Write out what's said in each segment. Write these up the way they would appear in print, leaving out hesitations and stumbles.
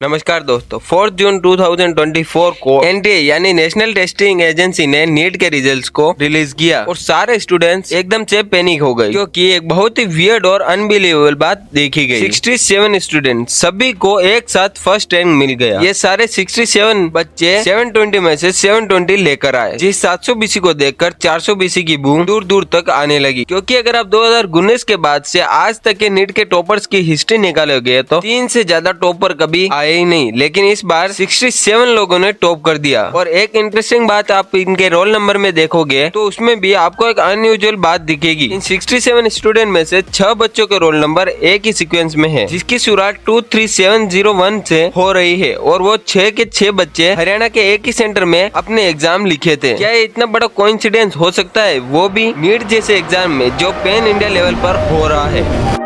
नमस्कार दोस्तों, 4 जून 2024 को एनटीए यानी नेशनल टेस्टिंग एजेंसी ने नीट के रिजल्ट्स को रिलीज किया और सारे स्टूडेंट्स एकदम से पैनिक हो गए क्योंकि एक बहुत ही वियर्ड और अनबिलीवेबल बात देखी गई। 67 स्टूडेंट्स सभी को एक साथ फर्स्ट रैंक मिल गया। ये सारे 67 बच्चे 720 में से 720 लेकर आए, जिस 700 बीसी को देखकर 400 बीसी की बूम दूर दूर तक आने लगी। क्योंकि अगर आप 2019 के बाद से आज तक के नीट के टॉपर्स की हिस्ट्री निकालोगे तो 3 से ज्यादा टॉपर कभी आए ही नहीं, लेकिन इस बार 67 लोगों ने टॉप कर दिया। और एक इंटरेस्टिंग बात आप इनके रोल नंबर में देखोगे तो उसमें भी आपको एक अनयूजुअल बात दिखेगी। इन 67 स्टूडेंट में से 6 बच्चों के रोल नंबर एक ही सीक्वेंस में है, जिसकी शुरुआत 23701 से हो रही है और वो 6 के 6 बच्चे हरियाणा के एक ही सेंटर में अपने एग्जाम लिखे थे। क्या ये इतना बड़ा कोइंसिडेंस हो सकता है, वो भी नीट जैसे एग्जाम में जो पैन इंडिया लेवल पर हो रहा है।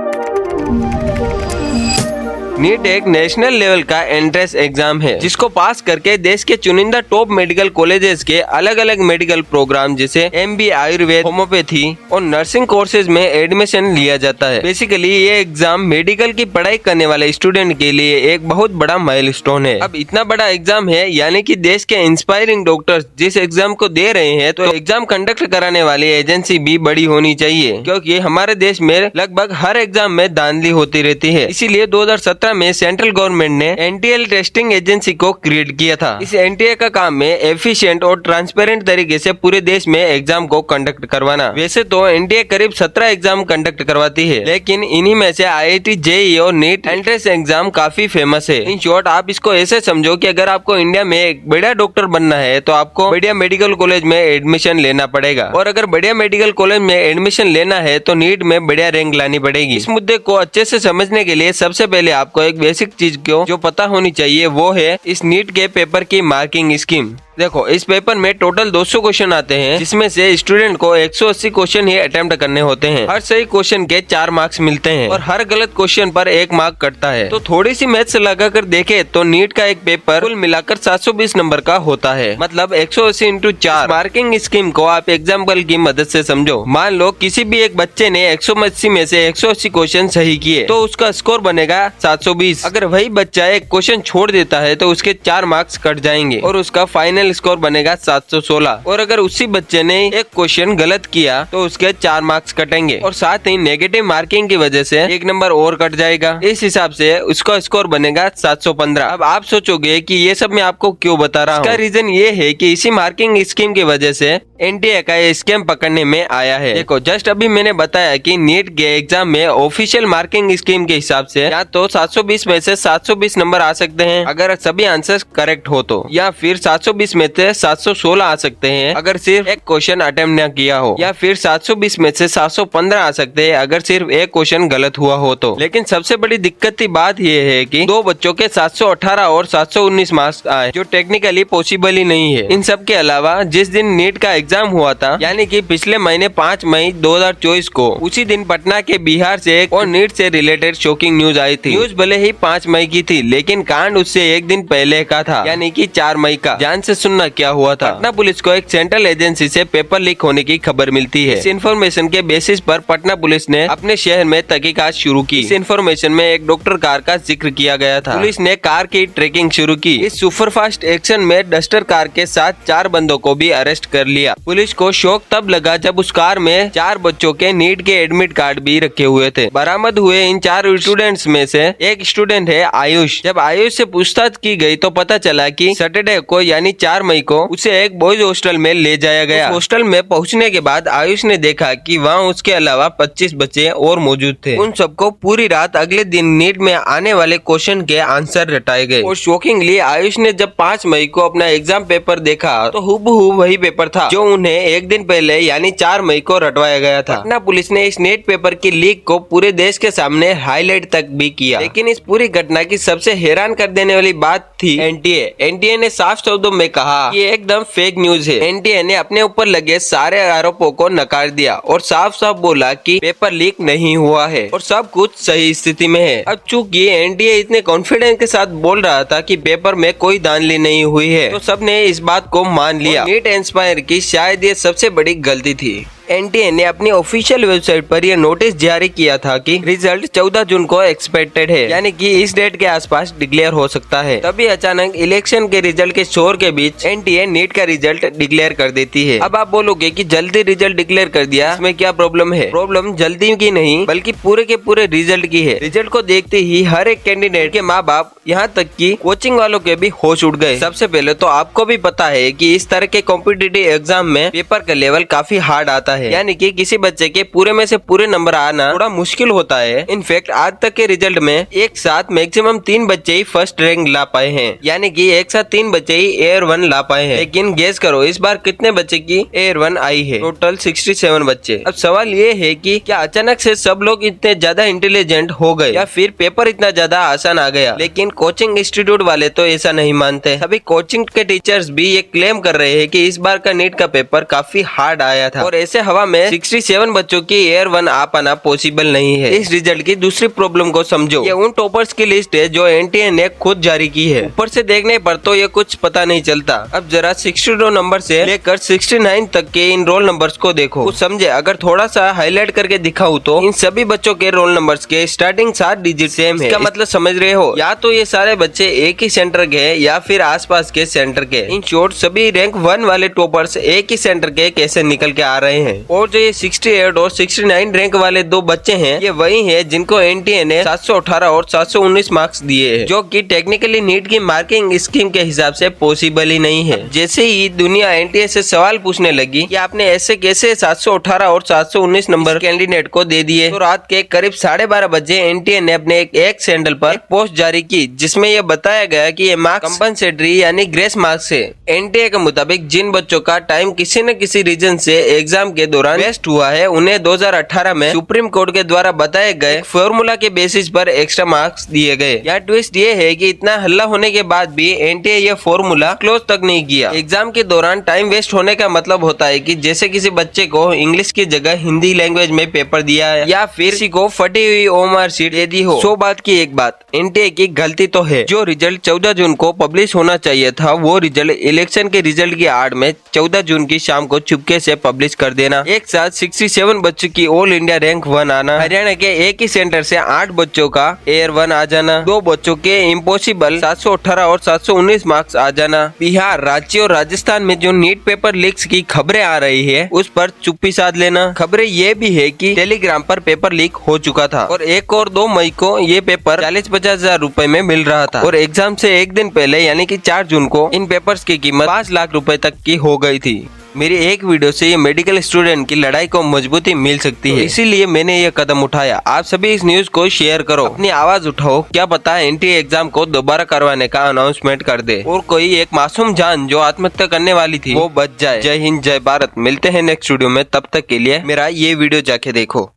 नीट एक नेशनल लेवल का एंट्रेंस एग्जाम है जिसको पास करके देश के चुनिंदा टॉप मेडिकल कॉलेजेस के अलग अलग मेडिकल प्रोग्राम जैसे एमबी, आयुर्वेद, होम्योपैथी और नर्सिंग कोर्सेज में एडमिशन लिया जाता है। बेसिकली ये एग्जाम मेडिकल की पढ़ाई करने वाले स्टूडेंट के लिए एक बहुत बड़ा माइलस्टोन है। अब इतना बड़ा एग्जाम है यानी कि देश के इंस्पायरिंग डॉक्टर्स जिस एग्जाम को दे रहे हैं, तो एग्जाम कंडक्ट कराने वाली एजेंसी भी बड़ी होनी चाहिए, क्योंकि हमारे देश में लगभग हर एग्जाम में धांधली होती रहती है। इसीलिए 2017 में सेंट्रल गवर्नमेंट ने एनटीए टेस्टिंग एजेंसी को क्रिएट किया था। इस एनटीए का काम है एफिशिएंट और ट्रांसपेरेंट तरीके से पूरे देश में एग्जाम को कंडक्ट करवाना। वैसे तो एनटीए करीब 17 एग्जाम कंडक्ट करवाती है, लेकिन इन्हीं में से आईआईटी, जेईई और नीट एंट्रेंस एग्जाम काफी फेमस है। इन शॉर्ट आप इसको ऐसे समझो कि अगर आपको इंडिया में एक बढ़िया डॉक्टर बनना है तो आपको बढ़िया मेडिकल कॉलेज में एडमिशन लेना पड़ेगा, और अगर बढ़िया मेडिकल कॉलेज में एडमिशन लेना है तो नीट में बढ़िया रैंक लानी पड़ेगी। इस मुद्दे को अच्छे से समझने के लिए सबसे पहले आपको एक बेसिक चीज को जो पता होनी चाहिए वो है इस नीट के पेपर की मार्किंग स्कीम। देखो, इस पेपर में टोटल 200 क्वेश्चन आते हैं, जिसमें से स्टूडेंट को 180 क्वेश्चन ही अटेम्प्ट करने होते हैं। हर सही क्वेश्चन के 4 मार्क्स मिलते हैं और हर गलत क्वेश्चन पर 1 मार्क कटता है। तो थोड़ी सी मैथ्स लगाकर देखे तो नीट का एक पेपर कुल मिलाकर 720 नंबर का होता है, मतलब 180 × 4। मार्किंग स्कीम को आप एग्जाम्पल की मदद से समझो। मान लो किसी भी एक बच्चे ने 180 में से 180 क्वेश्चन सही किए तो उसका स्कोर बनेगा 720। अगर वही बच्चा एक क्वेश्चन छोड़ देता है तो उसके 4 मार्क्स कट जाएंगे और उसका फाइनल स्कोर बनेगा 716। और अगर उसी बच्चे ने एक क्वेश्चन गलत किया तो उसके 4 मार्क्स कटेंगे और साथ ही नेगेटिव मार्किंग की वजह से 1 नंबर और कट जाएगा। इस हिसाब से उसका स्कोर बनेगा 715। अब आप सोचोगे कि ये सब मैं आपको क्यों बता रहा हूँ। इसका रीजन ये है कि इसी मार्किंग स्कीम की वजह से एनटीए का ये स्कीम पकड़ने में आया है। देखो, जस्ट अभी मैंने बताया कि नीट के एग्जाम में ऑफिशियल मार्किंग स्कीम के हिसाब से या तो 720 में से 720 नंबर आ सकते हैं अगर सभी आंसर्स करेक्ट हो तो, या फिर 720 में से 716 आ सकते हैं अगर सिर्फ एक क्वेश्चन अटेम्प्ट न किया हो, या फिर 720 में से 715 आ सकते हैं अगर सिर्फ एक क्वेश्चन गलत हुआ हो तो। लेकिन सबसे बड़ी दिक्कत की बात यह है कि 2 बच्चों के 718 और 719 मार्क्स आए, जो टेक्निकली पॉसिबल ही नहीं है। इन सब के अलावा जिस दिन नीट का एग्जाम हुआ था, यानी कि पिछले महीने 5 मई 2024 को, उसी दिन पटना के बिहार से एक और नीट से रिलेटेड शॉकिंग न्यूज आई थी। न्यूज भले ही 5 मई की थी, लेकिन कांड उससे एक दिन पहले का था, यानी कि 4 मई का। ध्यान से सुनना क्या हुआ था। पटना पुलिस को एक सेंट्रल एजेंसी से पेपर लीक होने की खबर मिलती है। इस इन्फॉर्मेशन के बेसिस पर पटना पुलिस ने अपने शहर में तहकीकात शुरू की। इस इन्फॉर्मेशन में एक डॉक्टर कार का जिक्र किया गया था। पुलिस ने कार की ट्रैकिंग शुरू की। इस सुपरफास्ट एक्शन में डस्टर कार के साथ 4 बंदों को भी अरेस्ट कर लिया। पुलिस को शौक तब लगा जब उस कार में 4 बच्चों के नीट के एडमिट कार्ड भी रखे हुए थे। बरामद हुए इन 4 स्टूडेंट्स में से एक स्टूडेंट है आयुष। जब आयुष से पूछताछ की गई तो पता चला कि सैटरडे को यानी 4 मई को उसे एक बॉयज हॉस्टल में ले जाया गया। हॉस्टल में पहुंचने के बाद आयुष ने देखा कि वहां उसके अलावा 25 बच्चे और मौजूद थे। उन सबको पूरी रात अगले दिन नीट में आने वाले क्वेश्चन के आंसर रटाए गए। और शॉकिंगली आयुष ने जब 5 मई को अपना एग्जाम पेपर देखा तो हूबहू वही पेपर था जो उन्हें एक दिन पहले यानी 4 मई को रटवाया गया था। पटना पुलिस ने इस नीट पेपर की लीक को पूरे देश के सामने हाईलाइट तक भी किया। लेकिन इस पूरी घटना की सबसे हैरान कर देने वाली बात थी एनटीए। एनटीए ने साफ शब्दों में कहा कि ये एकदम फेक न्यूज है। एनटीए ने अपने ऊपर लगे सारे आरोपों को नकार दिया और साफ साफ बोला कि पेपर लीक नहीं हुआ है और सब कुछ सही स्थिति में है। अब चूंकि एनटीए इतने कॉन्फिडेंस के साथ बोल रहा था कि पेपर में कोई धांधली नहीं हुई है, तो सबने इस बात को मान लिया। नीट इंस्पायर की शायद ये सबसे बड़ी गलती थी। एनटीए ने अपनी ऑफिशियल वेबसाइट पर यह नोटिस जारी किया था कि रिजल्ट 14 जून को एक्सपेक्टेड है, यानी कि इस डेट के आसपास डिक्लेयर हो सकता है। तभी अचानक इलेक्शन के रिजल्ट के शोर के बीच एनटीए नीट का रिजल्ट डिक्लेयर कर देती है। अब आप बोलोगे कि जल्दी रिजल्ट डिक्लेयर कर दिया, इसमें क्या प्रॉब्लम है? प्रॉब्लम जल्दी की नहीं बल्कि पूरे के पूरे रिजल्ट की है। रिजल्ट को देखते ही हर एक कैंडिडेट के माँ बाप यहाँ तक कि कोचिंग वालों के भी होश उड़ गए। सबसे पहले तो आपको भी पता है कि इस तरह के कॉम्पिटिटिव एग्जाम में पेपर का लेवल काफी हार्ड आता है, यानी कि किसी बच्चे के पूरे में से पूरे नंबर आना थोड़ा मुश्किल होता है। इनफैक्ट आज तक के रिजल्ट में एक साथ मैक्सिमम 3 बच्चे ही फर्स्ट रैंक ला पाए हैं, यानी कि एक साथ 3 बच्चे ही एयर 1 ला पाए हैं। लेकिन गेस करो इस बार कितने बच्चे की एयर 1 आई है? टोटल 67 बच्चे। अब सवाल ये है कि क्या अचानक से सब लोग इतने ज्यादा इंटेलिजेंट हो गए या फिर पेपर इतना ज्यादा आसान आ गया? लेकिन कोचिंग इंस्टीट्यूट वाले तो ऐसा नहीं मानते। सभी कोचिंग के टीचर्स भी ये क्लेम कर रहे हैं कि इस बार का नीट का पेपर काफी हार्ड आया था और ऐसे हवा में 67 बच्चों की एयर 1 आ पाना पॉसिबल नहीं है। इस रिजल्ट की दूसरी प्रॉब्लम को समझो। ये उन टॉपर्स की लिस्ट है जो एनटीए ने खुद जारी की है। ऊपर से देखने पर तो ये कुछ पता नहीं चलता। अब जरा 62 नंबर से लेकर 69 तक के इन रोल नंबर्स को देखो, कुछ समझे। अगर थोड़ा सा हाईलाइट करके दिखाऊं तो इन सभी बच्चों के रोल नंबर्स के स्टार्टिंग 7 डिजिट सेम है। इसका मतलब समझ रहे हो, या तो ये सारे बच्चे एक ही सेंटर के हैं या फिर आसपास के सेंटर के। इन शॉर्ट सभी रैंक 1 वाले टॉपर्स एक ही सेंटर के कैसे निकल के आ रहे हैं। और जो ये 68 और 69 रैंक वाले 2 बच्चे हैं, ये वही है जिनको एनटीए ने 718 और 719 मार्क्स दिए हैं, जो कि टेक्निकली नीट की मार्किंग स्कीम के हिसाब से पॉसिबल ही नहीं है। जैसे ही दुनिया एनटीए से सवाल पूछने लगी कि आपने ऐसे कैसे 718 और 719 नंबर कैंडिडेट को दे दिए, तो रात के करीब 12:30 बजे एनटीए ने अपने एक सैंडल पर एक पोस्ट जारी की जिसमें यह बताया गया कि ये मार्क्स कंपनसेटरी यानी ग्रेस मार्क्स है। एनटीए के मुताबिक जिन बच्चों का टाइम किसी न किसी रीजन से एग्जाम के दौरान वेस्ट हुआ है, उन्हें 2018 में सुप्रीम कोर्ट के द्वारा बताए गए फॉर्मूला के बेसिस पर एक्स्ट्रा मार्क्स दिए गए। यहाँ ट्विस्ट ये है कि इतना हल्ला होने के बाद भी एनटीए ये फॉर्मूला क्लोज तक नहीं किया। एग्जाम के दौरान टाइम वेस्ट होने का मतलब होता है कि जैसे किसी बच्चे को इंग्लिश की जगह हिंदी लैंग्वेज में पेपर दिया है या फिर किसी को फटी हुई ओएमआर शीट दे दी हो। 100 बात की एक बात, एनटीए की गलती तो है। जो रिजल्ट 14 जून को पब्लिश होना चाहिए था, वो रिजल्ट इलेक्शन के रिजल्ट की आड़ में 14 जून की शाम को चुपके से पब्लिश कर देना, एक साथ 67 बच्चों की ऑल इंडिया रैंक 1 आना, हरियाणा के एक ही सेंटर से 8 बच्चों का एयर 1 आ जाना, 2 बच्चों के इम्पॉसिबल 718 और 719 मार्क्स आ जाना। बिहार, राज्य और राजस्थान में जो नीट पेपर लीक्स की खबरें आ रही है, उस पर चुप्पी साध लेना। खबरें ये भी है कि टेलीग्राम पर पेपर लीक हो चुका था और 1 और 2 मई को ये पेपर 40-50 हजार रुपए में मिल रहा था और एग्जाम से एक दिन पहले यानी कि 4 जून को इन पेपर्स की कीमत 5 लाख रुपए तक की हो गई थी। मेरी एक वीडियो से ये मेडिकल स्टूडेंट की लड़ाई को मजबूती मिल सकती है, इसीलिए मैंने ये कदम उठाया। आप सभी इस न्यूज को शेयर करो, अपनी आवाज उठाओ। क्या पता एनटीए एग्जाम को दोबारा करवाने का अनाउंसमेंट कर दे और कोई एक मासूम जान जो आत्महत्या करने वाली थी वो बच जाए। जय हिंद, जय भारत। मिलते हैं नेक्स्ट वीडियो में, तब तक के लिए मेरा ये वीडियो जाके देखो।